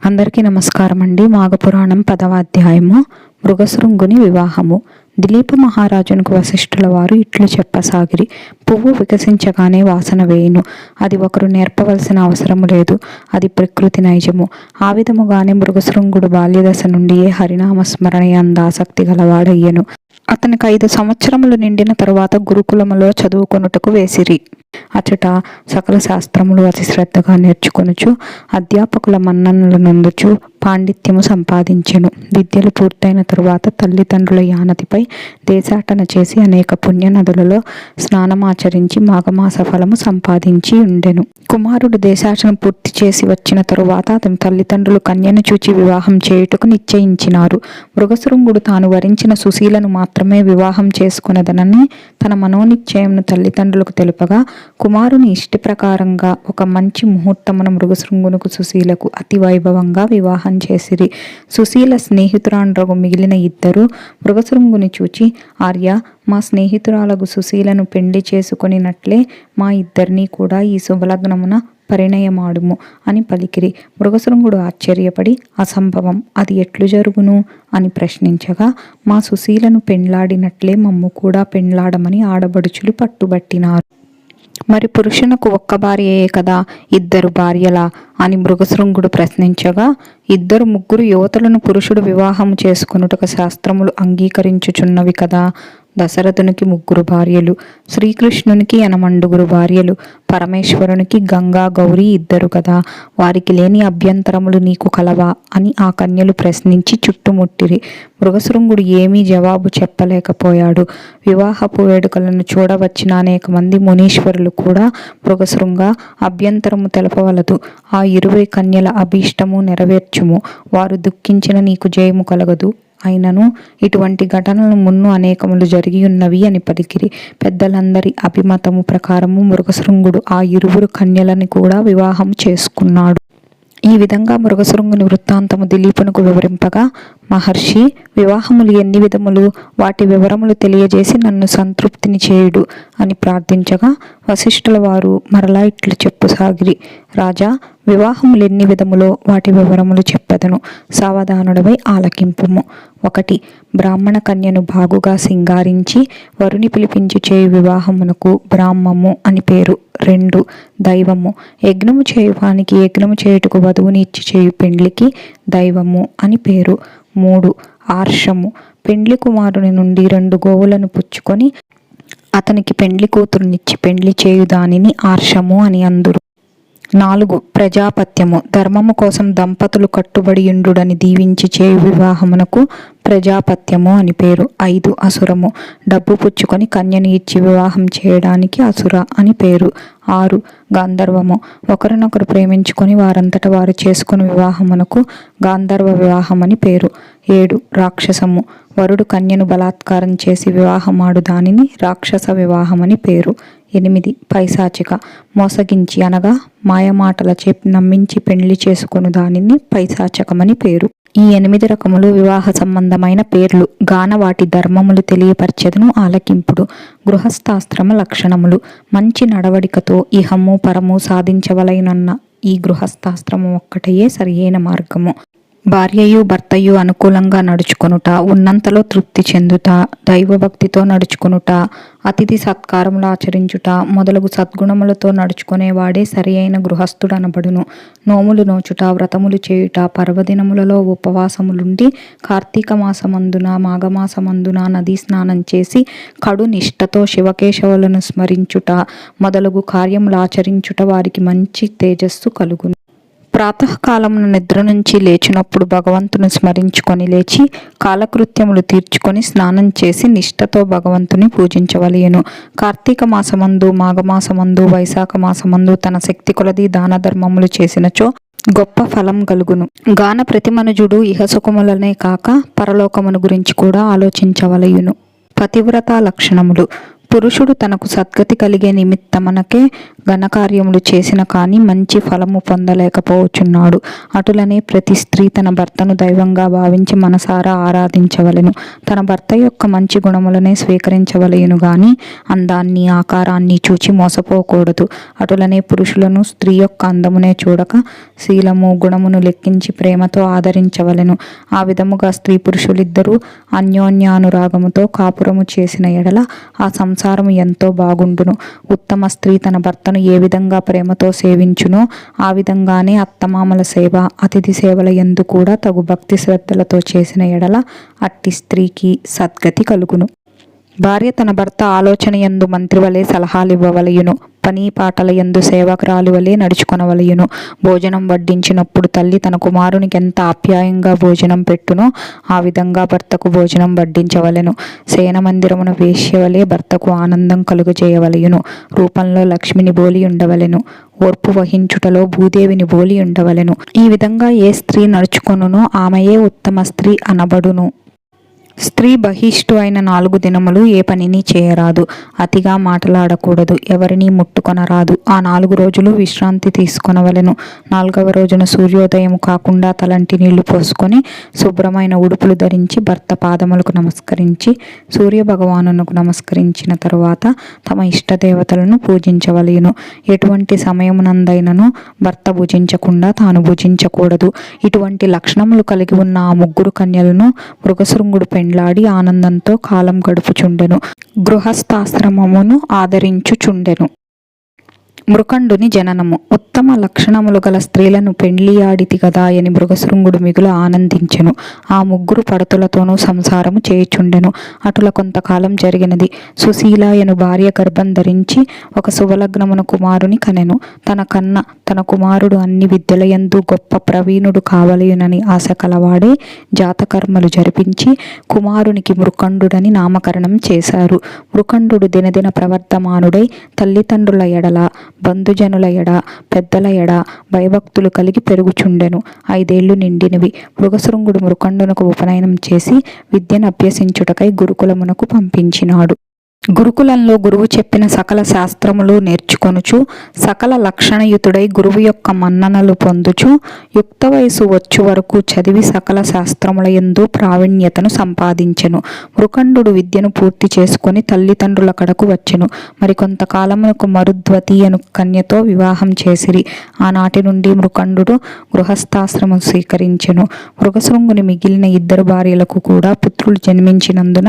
అందరికీ నమస్కారం అండి. మాఘపురాణం 10వ అధ్యాయము మృగశృంగుని వివాహము. దిలీప మహారాజునకు వశిష్ఠుల వారు ఇట్లు చెప్పసాగిరి. పువ్వు వికసించగానే వాసన వేయును. అది ఒకరు నేర్పవలసిన అవసరము లేదు. అది ప్రకృతి నైజము. ఆ విధముగానే మృగశృంగుడు బాల్యదశ నుండియే హరినామస్మరణ యందు ఆసక్తి గలవాడయ్యెను. అతనికి 5 సంవత్సరములు నిండిన తరువాత గురుకులములో చదువుకొనుటకు వేసిరి. అచట సకల శాస్త్రములు అతి శ్రద్ధగా నేర్చుకొనుచు అధ్యాపకుల మన్ననలు నొందుచు పాండిత్యము సంపాదించెను. విద్యలు పూర్తయిన తరువాత తల్లిదండ్రుల యానతిపై దేశాటన చేసి అనేక పుణ్య నదులలో స్నానమాచరించి మాఘమాస ఫలము సంపాదించి ఉండెను. కుమారుడు దేశాటన పూర్తి చేసి వచ్చిన తరువాత అతని తల్లిదండ్రులు కన్యను చూచి వివాహం చేయుటకు నిశ్చయించినారు. మృగశృంగుడు తాను వరించిన సుశీలను మాత్రమే వివాహం చేసుకునదనని తన మనోనిశ్చయమును తల్లిదండ్రులకు తెలుపగా కుమారుని ఇష్టి ప్రకారంగా ఒక మంచి ముహూర్తమున మృగశృంగునకు సుశీలకు అతి వైభవంగా వివాహం చేసిరి. సుశీల స్నేహితురాండ్రగు మిగిలిన ఇద్దరు మృగశృంగుని చూచి, ఆర్య, మా స్నేహితురాలగు సుశీలను పెండ్లి చేసుకొనినట్లే మా ఇద్దరినీ కూడా ఈ శుభలగ్నమున పరిణయమాడుము అని పలికిరి. మృగశృంగుడు ఆశ్చర్యపడి, అసంభవం, అది ఎట్లు జరుగును అని ప్రశ్నించగా, మా సుశీలను పెండ్లాడినట్లే మమ్ము కూడా పెండ్లాడమని ఆడబడుచులు పట్టుబట్టినారు. మరి పురుషునకు ఒక్క భార్యయే కదా, 2 భార్యలా అని మృగశృంగుడు ప్రశ్నించగా, 2, 3 యువతులను పురుషుడు వివాహము చేసుకొనుటకు శాస్త్రములు అంగీకరించుచున్నవి కదా. దశరథునికి 3 భార్యలు, శ్రీకృష్ణునికి 80 భార్యలు, పరమేశ్వరునికి గంగా గౌరీ 2 కదా. వారికి లేని అభ్యంతరములు నీకు కలవా అని ఆ కన్యలు ప్రశ్నించి చుట్టుముట్టిరి. మృగశృంగుడు ఏమీ జవాబు చెప్పలేకపోయాడు. వివాహపు వేడుకలను చూడవచ్చిన అనేక మంది మునీశ్వరులు కూడా మృగశృంగ, అభ్యంతరము తెలపవలదు. ఆ 20 కన్యల అభీష్టము నెరవేర్చుము. వారు దుఃఖించిన నీకు జయము కలగదు. అయినను ఇటువంటి ఘటనలు మున్ను అనేకములు జరిగి ఉన్నవి అని పలికిరి. పెద్దలందరి అభిమతము ప్రకారము మృగశృంగుడు ఆ 20 కన్యలని కూడా వివాహం చేసుకున్నాడు. ఈ విధంగా మృగశృంగుని వృత్తాంతము దిలీపునకు వివరింపగా, మహర్షి, వివాహములు ఎన్ని విధములు, వాటి వివరములు తెలియజేసి నన్ను సంతృప్తిని చేయుడు అని ప్రార్థించగా, వశిష్ఠుల వారు మరలా ఇట్లు చెప్పుసాగిరి. రాజా, వివాహములు ఎన్ని విధములో వాటి వివరములు చెప్పెదను, సావధానుడవై ఆలకింపుము. 1. బ్రాహ్మణ కన్యను బాగుగా సింగారించి వరుని పిలిపించి చేయు వివాహమునకు బ్రాహ్మము అని పేరు. 2. దైవము, యజ్ఞము చేయువానికి యజ్ఞము చేయుటకు వధువుని ఇచ్చి చేయు పెండ్లికి దైవము అని పేరు. 3. ఆర్షము, పెండ్లి కుమారుని నుండి 2 గోవులను పుచ్చుకొని అతనికి పెండ్లి కూతురునిచ్చి పెండ్లి చేయు దానిని ఆర్షము అని అందురు. 4. ప్రజాపత్యము, ధర్మము కోసం దంపతులు కట్టుబడి యుండుడని దీవించి చేయు వివాహమునకు ప్రజాపత్యము అని పేరు. 5. అసురము, డబ్బు పుచ్చుకొని కన్యని ఇచ్చి వివాహం చేయడానికి అసుర అని పేరు. 6. గాంధర్వము, ఒకరినొకరు ప్రేమించుకొని వారంతట వారు చేసుకుని వివాహమునకు గాంధర్వ వివాహం అని పేరు. 7. రాక్షసము, వరుడు కన్యను బలాత్కారం చేసి వివాహమాడు దానిని రాక్షస వివాహం అని పేరు. 8. పైశాచిక, మోసగించి అనగా మాయమాటల చెప్పి నమ్మించి పెండ్లి చేసుకొను దానిని పైశాచకమని పేరు. ఈ 8 రకములు వివాహ సంబంధమైన పేర్లు గాన వాటి ధర్మములు తెలియపరచెదను ఆలకింపుడు. గృహస్థాశ్రమ లక్షణములు, మంచి నడవడికతో ఇహము పరము సాధించవలైనన్న ఈ గృహస్థాశ్రమం ఒక్కటయే సరియైన మార్గము. భార్యయు భర్తయు అనుకూలంగా నడుచుకొనుట, ఉన్నంతలో తృప్తి చెందుట, దైవభక్తితో నడుచుకొనుట, అతిథి సత్కారములు ఆచరించుట మొదలగు సద్గుణములతో నడుచుకునేవాడే సరి అయిన గృహస్థుడనబడును. నోములు నోచుట, వ్రతములు చేయుట, పర్వదినములలో ఉపవాసములుండి కార్తీక మాసమందున మాఘమాసమందున నదీ స్నానం చేసి కడు నిష్ఠతో శివకేశవులను స్మరించుట మొదలగు కార్యములు ఆచరించుట వారికి మంచి తేజస్సు కలుగును. ప్రాతకాలమున నిద్ర నుంచి లేచినప్పుడు భగవంతుని స్మరించుకొని లేచి కాలకృత్యములు తీర్చుకొని స్నానం చేసి నిష్ఠతో భగవంతుని పూజించవలెను. కార్తీక మాసమందు మాఘమాసమందు వైశాఖ మాసమందు తన శక్తి కొలది దాన ధర్మములు చేసినచో గొప్ప ఫలం కలుగును. గాన ప్రతిమనుజుడు ఇహసుఖములనే కాక పరలోకమును గురించి కూడా ఆలోచించవలయును. పతివ్రత లక్షణములు, పురుషుడు తనకు సద్గతి కలిగే నిమిత్తమనకే ఘనకార్యములు చేసిన కానీ మంచి ఫలము పొందలేకపోవచ్చున్నాడు. అటులనే ప్రతి స్త్రీ తన భర్తను దైవంగా భావించి మనసారా ఆరాధించవలెను. తన భర్త యొక్క మంచి గుణములనే స్వీకరించవలెను గాని అందాన్ని ఆకారాన్ని చూచి మోసపోకూడదు. అటులనే పురుషులను స్త్రీ యొక్క అందమునే చూడక శీలము గుణమును లెక్కించి ప్రేమతో ఆదరించవలెను. ఆ విధముగా స్త్రీ పురుషులిద్దరూ అన్యోన్యానురాగముతో కాపురము చేసిన ఎడల ఆ సంసారము ఎంతో బాగుండును. ఉత్తమ స్త్రీ తన భర్తను ఏ విధంగా ప్రేమతో సేవించునో ఆ విధంగానే అత్తమామల సేవ, అతిథి సేవల యందు కూడా తగు భక్తి శ్రద్ధలతో చేసిన ఎడల అట్టి స్త్రీకి సద్గతి కలుగును. భార్య తన భర్త ఆలోచన యందు మంత్రివలే సలహాలివ్వవలయును. పని పాటల యందు సేవకురాలి వలె నడుచుకొనవలయును. భోజనం వడ్డించినప్పుడు తల్లి తన కుమారునికి ఎంత ఆప్యాయంగా భోజనం పెట్టునో ఆ విధంగా భర్తకు భోజనం వడ్డించవలెను. శయన మందిరమున వేశ్య వలె భర్తకు ఆనందం కలుగజేయవలయును. రూపంలో లక్ష్మిని బోలి ఉండవలెను. ఓర్పు వహించుటలో భూదేవిని బోలి ఉండవలెను. ఈ విధంగా ఏ స్త్రీ నడుచుకొనునో ఆమెయే ఉత్తమ స్త్రీ అనబడును. స్త్రీ బహిష్టు అయిన 4 దినములు ఏ పనిని చేయరాదు. అతిగా మాటలాడకూడదు. ఎవరిని ముట్టుకొనరాదు. ఆ 4 రోజులు విశ్రాంతి తీసుకొనవలెను. 4వ రోజున సూర్యోదయం కాకుండా తలంటి నీళ్లు పోసుకొని శుభ్రమైన ఉడుపులు ధరించి భర్త పాదములకు నమస్కరించి సూర్య భగవానునకు నమస్కరించిన తరువాత తమ ఇష్టదేవతలను పూజించవలెను. ఎటువంటి సమయమునందైనను భర్త భుజించకుండా తాను భుజించకూడదు. ఇటువంటి లక్షణములు కలిగి ఉన్న ఆ 3 కన్యలను మృగశృంగుడు పెండ్లాడి ఆనందంతో కాలం గడుపుచుండెను. గృహస్థాశ్రమమును ఆదరించుచుండెను. మృకండుని జననము. ఉత్తమ లక్షణములు గల స్త్రీలను పెండ్లియాడితి గదాయని మృగశృంగుడు మిగుల ఆనందించెను. ఆ 3 పడతులతోనూ సంసారము చేయుచుండెను. అటుల కొంతకాలం జరిగినది. సుశీలాయను భార్య గర్భం ధరించి ఒక శుభలగ్నమున కుమారుని కనెను. తన కుమారుడు అన్ని విద్యలయందు గొప్ప ప్రవీణుడు కావలయునని ఆశ కలవాడే జాతకర్మలు జరిపించి కుమారునికి మృకండుడని నామకరణం చేశారు. మృకండు దినదిన ప్రవర్ధమానుడై తల్లిదండ్రుల ఎడల, బంధుజనుల ఎడ, పెద్దల ఎడ భయభక్తులు కలిగి పెరుగుచుండెను. 5 ఏళ్లు నిండినవి. మృగశృంగుడు మృకండునకు ఉపనయనం చేసి విద్యను అభ్యసించుటకై గురుకులమునకు పంపించినాడు. గురుకులంలో గురువు చెప్పిన సకల శాస్త్రములు నేర్చుకొనుచు సకల లక్షణయుతుడై గురువు యొక్క మన్ననలు పొందుచు యుక్త వయసు వచ్చు వరకు చదివి సకల శాస్త్రముల యందు ప్రావీణ్యతను సంపాదించెను. మృకండు విద్యను పూర్తి చేసుకొని తల్లిదండ్రుల కడకు వచ్చెను. మరికొంతకాలమునకు మరుద్వతి అను కన్యతో వివాహం చేసిరి. ఆనాటి నుండి మృకండు గృహస్థాశ్రమం స్వీకరించెను. మృగశృంగుని మిగిలిన 2 భార్యలకు కూడా పుత్రులు జన్మించినందున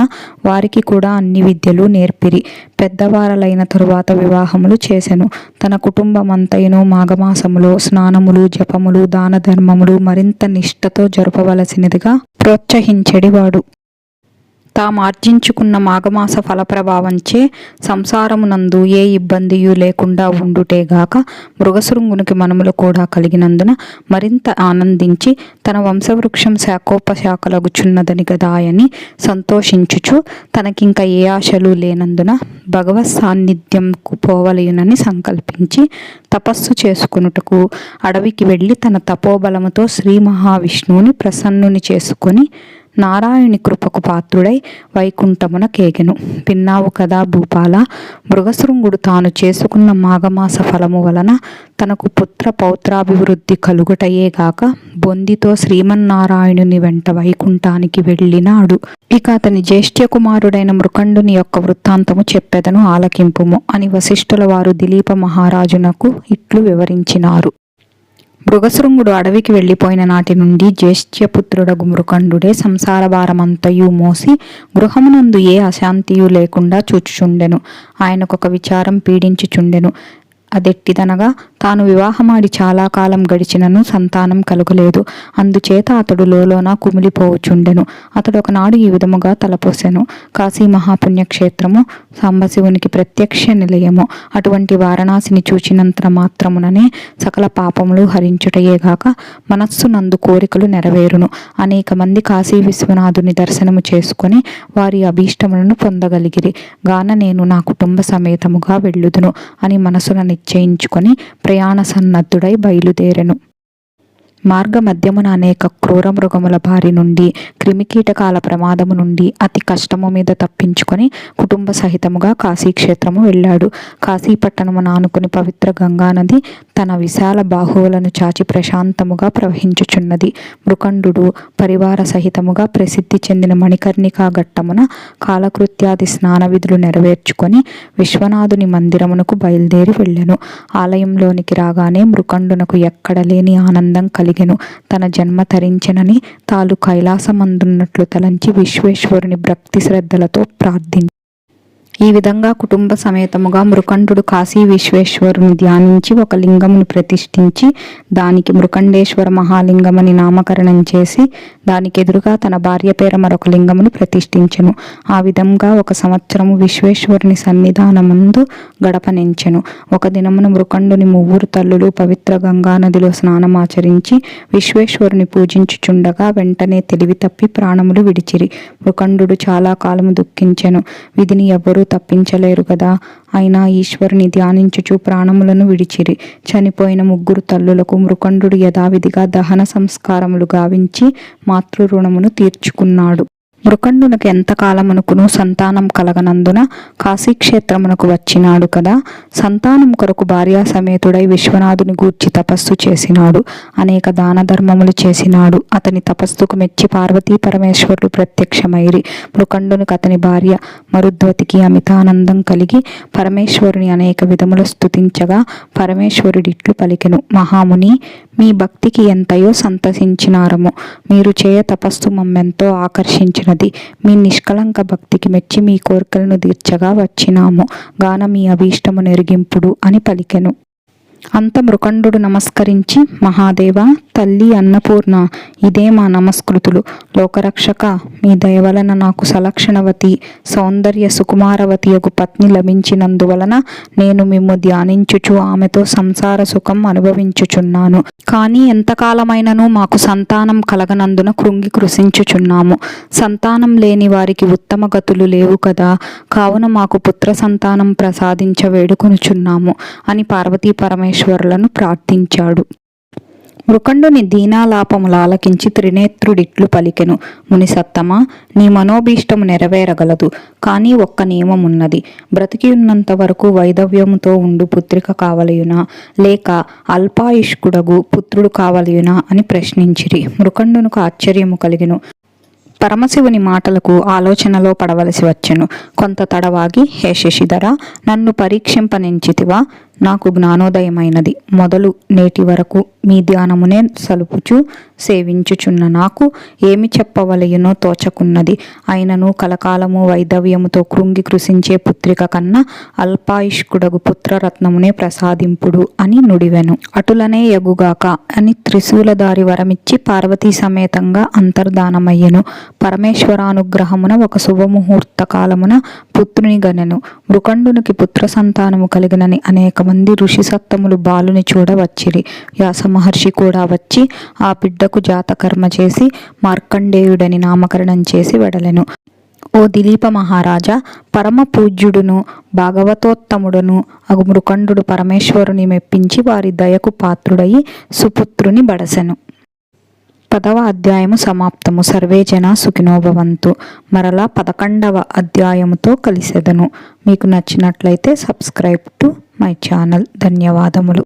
వారికి కూడా అన్ని విద్యలు నేర్పిరి. పెద్దవారలైన తరువాత వివాహములు చేసెను. తన కుటుంబమంతయును మాఘమాసములో స్నానములు, జపములు, దాన ధర్మములు మరింత నిష్ఠతో జరపవలసినదిగా ప్రోత్సహించెడివాడు. తామార్జించుకున్న మాఘమాస ఫలప్రభావంచే సంసారమునందు ఏ ఇబ్బందియు లేకుండా ఉండుటేగాక మృగశృంగునికి మనములు కూడా కలిగినందున మరింత ఆనందించి తన వంశవృక్షం శాఖోపశాఖలగుచున్నదని గదాయని సంతోషించుచు తనకింక ఏ ఆశలు లేనందున భగవత్ సాన్నిధ్యంకు పోవలయునని సంకల్పించి తపస్సు చేసుకునుటకు అడవికి వెళ్ళి తన తపోబలముతో శ్రీ మహావిష్ణువుని ప్రసన్నుని చేసుకొని నారాయణి కృపకు పాత్రుడై వైకుంఠమున కేగెను. విన్నావు కదా భూపాల, మృగశృంగుడు తాను చేసుకున్న మాఘమాస ఫలము వలన తనకు పుత్ర పౌత్రాభివృద్ధి కలుగుటయేగాక బొందితో శ్రీమన్నారాయణుని వెంట వైకుంఠానికి వెళ్ళినాడు. ఇక అతని జ్యేష్ఠ కుమారుడైన మృకండుని యొక్క వృత్తాంతము చెప్పెదను ఆలకింపుము అని వశిష్ఠుల వారు దిలీప మహారాజునకు ఇట్లు వివరించినారు. మృగశృంగుడు అడవికి వెళ్ళిపోయిన నాటి నుండి జ్యేష్ఠపుత్రుడగు మృకండుడే సంసార భారమంతయు మోసి గృహమునందు ఏ అశాంతియు లేకుండా చూచుచుండెను. ఆయనకొక విచారం పీడించుచుండెను. అదెట్టిదనగా తాను వివాహమాడి చాలా కాలం గడిచినను సంతానం కలుగలేదు. అందుచేత అతడు లోలోన కుమిలిపోవచుండెను. అతడు ఒకనాడు ఈ విధముగా తలపోసెను. కాశీ మహాపుణ్యక్షేత్రము సాంబశివునికి ప్రత్యక్ష నిలయము. అటువంటి వారణాసిని చూచినంత మాత్రముననే సకల పాపములు హరించుటయేగాక మనస్సునందు కోరికలు నెరవేరును. అనేక మంది కాశీ విశ్వనాథుని దర్శనము చేసుకొని వారి అభీష్టములను పొందగలిగిరి. గాన నేను నా కుటుంబ సమేతముగా వెళ్ళుదును అని మనసున నిశ్చయించుకొని ప్రయాణ సన్నద్ధుడై బయలుదేరెను. మార్గమధ్యమున అనేక క్రూర మృగముల బారి నుండి, క్రిమికీటకాల ప్రమాదము నుండి అతి కష్టము మీద తప్పించుకొని కుటుంబ సహితముగా కాశీక్షేత్రము వెళ్ళాడు. కాశీపట్టణమును ఆనుకుని పవిత్ర గంగానది తన విశాల బాహువులను చాచి ప్రశాంతముగా ప్రవహించుచున్నది. మృకండు పరివార సహితముగా ప్రసిద్ధి చెందిన మణికర్ణికా ఘట్టమున కాలకృత్యాది స్నాన విధులు నెరవేర్చుకొని విశ్వనాథుని మందిరమునకు బయలుదేరి వెళ్ళెను. ఆలయంలోనికి రాగానే మృకండునకు ఎక్కడ లేని ఆనందం కలిగెను. తన జన్మ తరించెనని తాను కైలాసమందున్నట్లు తలంచి విశ్వేశ్వరుని భక్తి శ్రద్ధలతో ప్రార్థించి ఈ విధంగా కుటుంబ సమేతముగా మృకండు కాశీ విశ్వేశ్వరుని ధ్యానించి ఒక లింగమును ప్రతిష్ఠించి దానికి మృకండేశ్వర మహాలింగమని నామకరణం చేసి దానికి ఎదురుగా తన భార్య పేర మరొక లింగమును ప్రతిష్ఠించెను. ఆ విధంగా 1 సంవత్సరము విశ్వేశ్వరుని సన్నిధానమందు గడపనించెను. ఒక దినమున మృకండుని 3 తల్లులు పవిత్ర గంగానదిలో స్నానమాచరించి విశ్వేశ్వరుని పూజించుచుండగా వెంటనే తెలివి తప్పి ప్రాణములు విడిచిరి. మృకండు చాలా కాలము దుఃఖించెను. విధిని ఎవరు తప్పించలేరు కదా. అయినా ఈశ్వరుని ధ్యానించుచు ప్రాణములను విడిచిరి. చనిపోయిన 3 తల్లులకు మృకండు యథావిధిగా దహన సంస్కారములు గావించి మాతృ రుణమును తీర్చుకున్నాడు. మృకండునకు ఎంతకాలమునకును సంతానం కలగనందున కాశీక్షేత్రమునకు వచ్చినాడు కదా. సంతానం కొరకు భార్యా సమేతుడై విశ్వనాథుని గూర్చి తపస్సు చేసినాడు. అనేక దాన ధర్మములు చేసినాడు. అతని తపస్సుకు మెచ్చి పార్వతీ పరమేశ్వరుడు ప్రత్యక్షమైరి. మృకండునికి అతని భార్య మరుద్వతికి అమితానందం కలిగి పరమేశ్వరుని అనేక విధములు స్తుతించగా పరమేశ్వరుడిట్లు పలికెను. మహాముని, మీ భక్తికి ఎంతయో సంతసించినారము. మీరు చేయ తపస్సు మమ్మెంతో ఆకర్షించినది. మీ నిష్కలంక భక్తికి మెచ్చి మీ కోరికలను తీర్చగా వచ్చినాము గాన మీ అభీష్టము నెరిగింపుడు అని పలికెను. అంత మృకండు నమస్కరించి, మహాదేవ, తల్లి అన్నపూర్ణ, ఇదే మా నమస్కృతులు. లోకరక్షక, మీ దయవలన నాకు సలక్షణవతి సౌందర్య సుకుమారవతియగు పత్ని లభించినందువలన నేను మిమ్ము ధ్యానించుచు ఆమెతో సంసార సుఖం అనుభవించుచున్నాను. కానీ ఎంతకాలమైనను మాకు సంతానం కలగనందున కృంగి కృశించుచున్నాము. సంతానం లేని వారికి ఉత్తమ గతులు లేవు కదా. కావున మాకు పుత్ర సంతానం ప్రసాదించ వేడుకొనుచున్నాము అని పార్వతీ పరమేశ్వరులను ప్రార్థించాడు. మృకండుని దీనాలాపములు ఆలకించి త్రినేత్రుడిట్లు పలికెను. మునిసత్తమా, నీ మనోభీష్టము నెరవేరగలదు. కానీ ఒక్క నియమమున్నది. బ్రతికి ఉన్నంత వరకు వైధవ్యముతో ఉండు పుత్రిక కావలయునా, లేక అల్పాయుష్కుడగు పుత్రుడు కావలయునా అని ప్రశ్నించిరి. మృకండునకు ఆశ్చర్యము కలిగెను. పరమశివుని మాటలకు ఆలోచనలో పడవలసి వచ్చెను. కొంత తడవాగి, హే శశిధర, నన్ను పరీక్షింపనించితివా? నాకు జ్ఞానోదయమైనది. మొదలు నేటి వరకు మీ ధ్యానమునే సలుపుచు సేవించుచున్న నాకు ఏమి చెప్పవలయునో తోచకున్నది. అయినను కలకాలము వైధవ్యముతో కృంగి కృశించే పుత్రిక కన్నా అల్పాయుష్కుడగు పుత్రరత్నమునే ప్రసాదింపుడు అని నుడివెను. అటులనే యగుగాక అని త్రిశూలధారి వరమిచ్చి పార్వతీ సమేతంగా అంతర్ధానమయ్యెను. పరమేశ్వరానుగ్రహమున ఒక శుభముహూర్త కాలమున పుత్రుని గనెను. మృకండునికి పుత్ర సంతానము కలిగినని అనేక మంది ఋషి సత్తములు బాలుని చూడవచ్చిరి. వ్యాస మహర్షి కూడా వచ్చి ఆ బిడ్డకు జాతకర్మ చేసి మార్కండేయుడని నామకరణం చేసి వెడలెను. ఓ దిలీప మహారాజా, పరమ పూజ్యుడును భాగవతోత్తముడును అగు మృకండు పరమేశ్వరుని మెప్పించి వారి దయకు పాత్రుడయి సుపుత్రుని బడసెను. 10వ అధ్యాయము సమాప్తము. సర్వే జనా సుఖినో భవంతు. మరలా 11వ అధ్యాయముతో కలిసెదను. మీకు నచ్చినట్లయితే సబ్స్క్రైబ్ టు మై ఛానల్. ధన్యవాదములు.